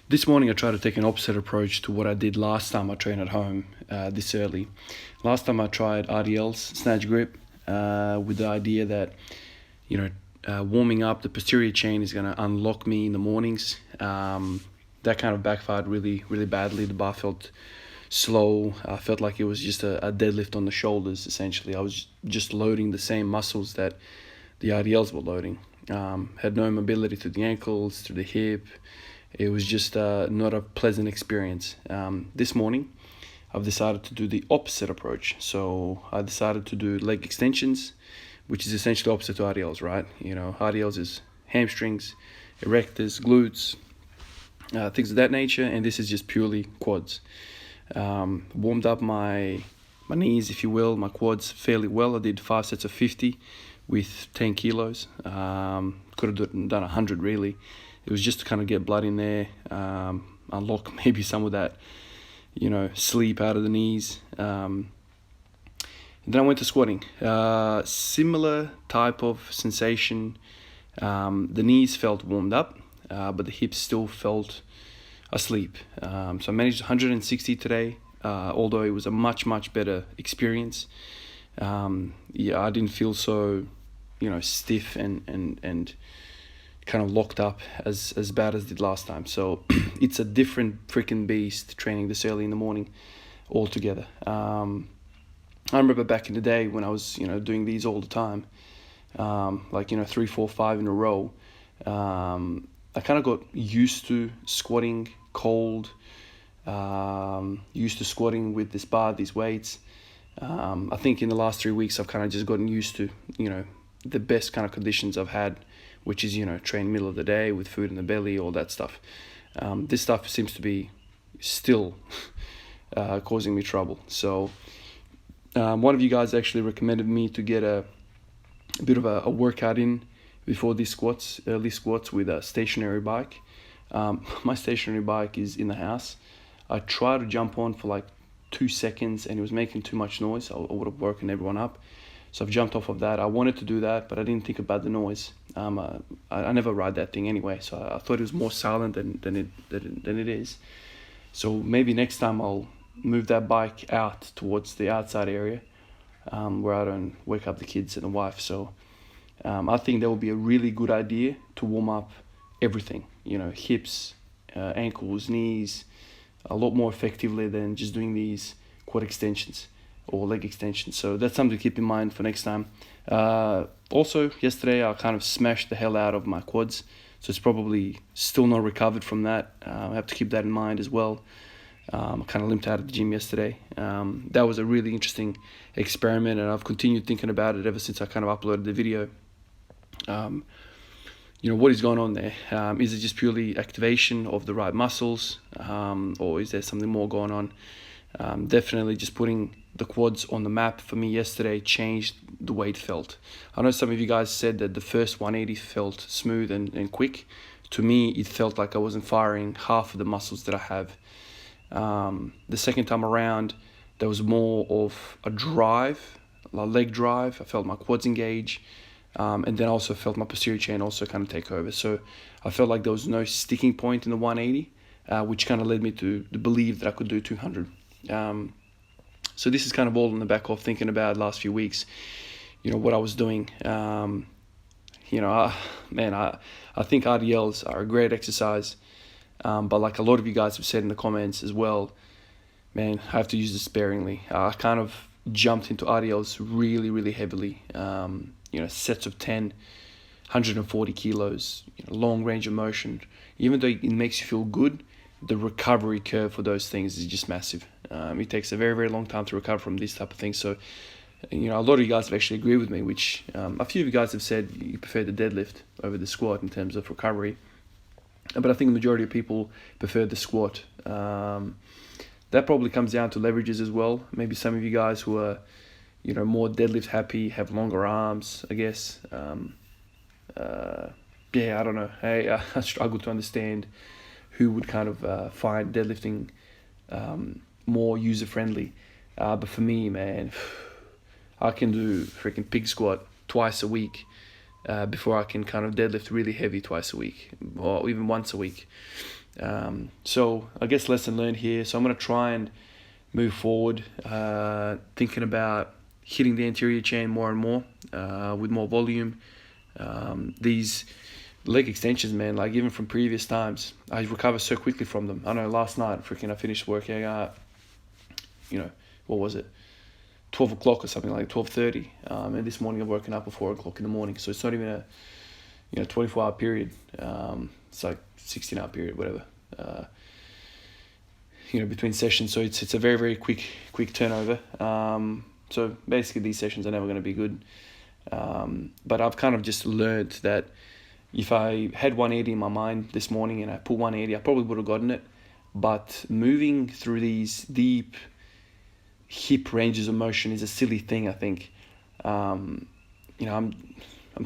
This morning I tried to take an opposite approach to what I did last time I trained at home this early. Last time I tried RDLs, snatch grip, with the idea that, warming up the posterior chain is going to unlock me in the mornings. That kind of backfired really, really badly. The bar felt slow. I felt like it was just a deadlift on the shoulders, essentially. I was just loading the same muscles that the RDLs were loading. Had no mobility through the ankles, through the hip. It was just not a pleasant experience. This morning, I've decided to do the opposite approach. So I decided to do leg extensions, which is essentially opposite to RDLs, right? RDLs is hamstrings, erectors, glutes, things of that nature, and this is just purely quads. Warmed up my knees, if you will, my quads fairly well. I did 5 sets of 50 with 10 kilos. Could have done 100 really. It was just to kind of get blood in there, unlock maybe some of that, sleep out of the knees. Then I went to squatting. Similar type of sensation. The knees felt warmed up, but the hips still felt asleep. So I managed 160 today, although it was a much, much better experience. I didn't feel so, stiff and kind of locked up as bad as did last time. So it's a different freaking beast training this early in the morning altogether. I remember back in the day when I was, doing these all the time, 3, 4, 5 in a row. I kind of got used to squatting cold, used to squatting with this bar, these weights. I think in the last 3 weeks, I've kind of just gotten used to, the best kind of conditions I've had, which is, train middle of the day with food in the belly, all that stuff. This stuff seems to be still causing me trouble. So one of you guys actually recommended me to get a bit of a workout in before these early squats with a stationary bike. My stationary bike is in the house. I tried to jump on for like 2 seconds and it was making too much noise. I would have woken everyone up. So I've jumped off of that. I wanted to do that, but I didn't think about the noise. I never ride that thing anyway, so I thought it was more silent than it is. So maybe next time I'll move that bike out towards the outside area, where I don't wake up the kids and the wife. So I think that would be a really good idea to warm up everything, hips, ankles, knees, a lot more effectively than just doing these quad extensions or leg extensions. So that's something to keep in mind for next time. Also, yesterday I kind of smashed the hell out of my quads, so it's probably still not recovered from that. I have to keep that in mind as well. I kind of limped out of the gym yesterday. That was a really interesting experiment, and I've continued thinking about it ever since I kind of uploaded the video. What is going on there? Is it just purely activation of the right muscles, or is there something more going on? Definitely just putting the quads on the map for me yesterday changed the way it felt. I know some of you guys said that the first 180 felt smooth and quick. To me, it felt like I wasn't firing half of the muscles that I have. The second time around, there was more of a drive, a leg drive. I felt my quads engage. And then I also felt my posterior chain also kind of take over. So I felt like there was no sticking point in the 180, which kind of led me to believe that I could do 200. So this is kind of all in the back of thinking about last few weeks, what I was doing. I think RDLs are a great exercise. But like a lot of you guys have said in the comments as well, man, I have to use this sparingly. I kind of jumped into RDLs really, really heavily. Sets of 10, 140 kilos, long range of motion. Even though it makes you feel good, the recovery curve for those things is just massive. It takes a very, very long time to recover from these type of things. So, a lot of you guys have actually agreed with me, which a few of you guys have said you prefer the deadlift over the squat in terms of recovery. But I think the majority of people prefer the squat. That probably comes down to leverages as well. Maybe some of you guys who are more deadlift happy, have longer arms, I guess. I don't know. I struggle to understand who would kind of find deadlifting more user-friendly. But for me, man, I can do freaking pig squat twice a week before I can kind of deadlift really heavy twice a week, or even once a week. So I guess lesson learned here. So I'm going to try and move forward, thinking about hitting the anterior chain more and more with more volume. These leg extensions, man, like even from previous times, I recover so quickly from them. I know last night, I finished working out, what was it? 12 o'clock or something, like 12:30. And this morning I've woken up at 4 o'clock in the morning. So it's not even a 24-hour period. It's like 16-hour period, whatever. Between sessions. So it's a very, very quick turnover. So basically these sessions are never going to be good. But I've kind of just learned that if I had 180 in my mind this morning and I put 180, I probably would have gotten it. But moving through these deep hip ranges of motion is a silly thing, I think. I'm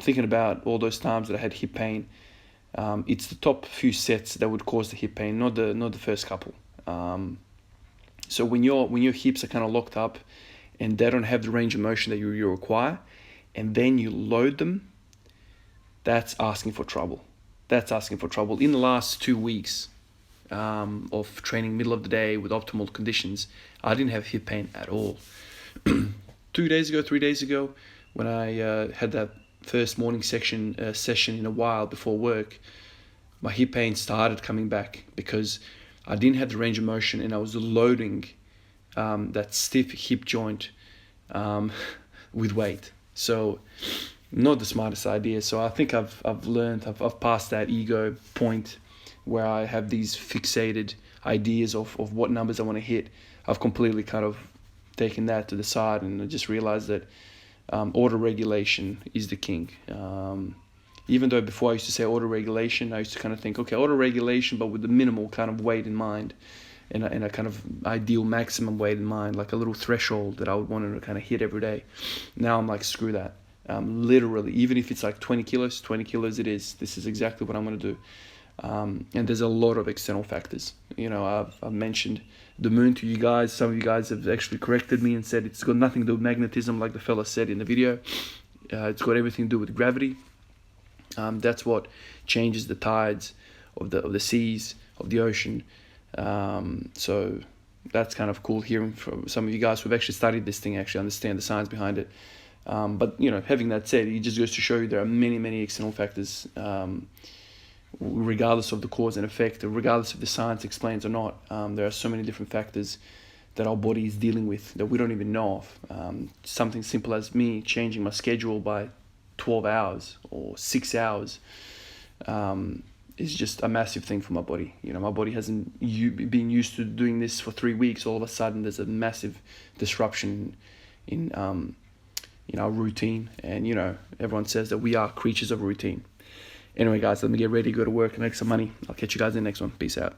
thinking about all those times that I had hip pain. It's the top few sets that would cause the hip pain, not the first couple. So when your hips are kind of locked up and they don't have the range of motion that you require, and then you load them, that's asking for trouble. That's asking for trouble. In the last 2 weeks of training middle of the day with optimal conditions, I didn't have hip pain at all. 3 days ago, when I had that first morning session in a while before work, my hip pain started coming back because I didn't have the range of motion and I was loading that stiff hip joint with weight. So not the smartest idea. So I think I've learned, I've passed that ego point where I have these fixated ideas of what numbers I want to hit. I've completely kind of taken that to the side, and I just realized that auto-regulation is the king. Even though before I used to say auto-regulation, I used to kind of think, okay, auto-regulation, but with the minimal kind of weight in mind, and a kind of ideal maximum weight in mind, like a little threshold that I would want to kind of hit every day. Now I'm like, screw that. Literally, even if it's like 20 kilos it is. This is exactly what I'm going to do. And there's a lot of external factors. I've mentioned the moon to you guys. Some of you guys have actually corrected me and said it's got nothing to do with magnetism, like the fella said in the video. It's got everything to do with gravity. That's what changes the tides of the seas, of the ocean. So that's kind of cool hearing from some of you guys who've actually studied this thing, actually understand the science behind it. But having that said, it just goes to show you there are many external factors, regardless of the cause and effect, or regardless if the science explains or not. There are so many different factors that our body is dealing with that we don't even know of. Something simple as me changing my schedule by 12 hours or 6 hours is just a massive thing for my body. My body hasn't been used to doing this for 3 weeks. All of a sudden, there's a massive disruption in our routine. And, everyone says that we are creatures of routine. Anyway, guys, let me get ready to go to work and make some money. I'll catch you guys in the next one. Peace out.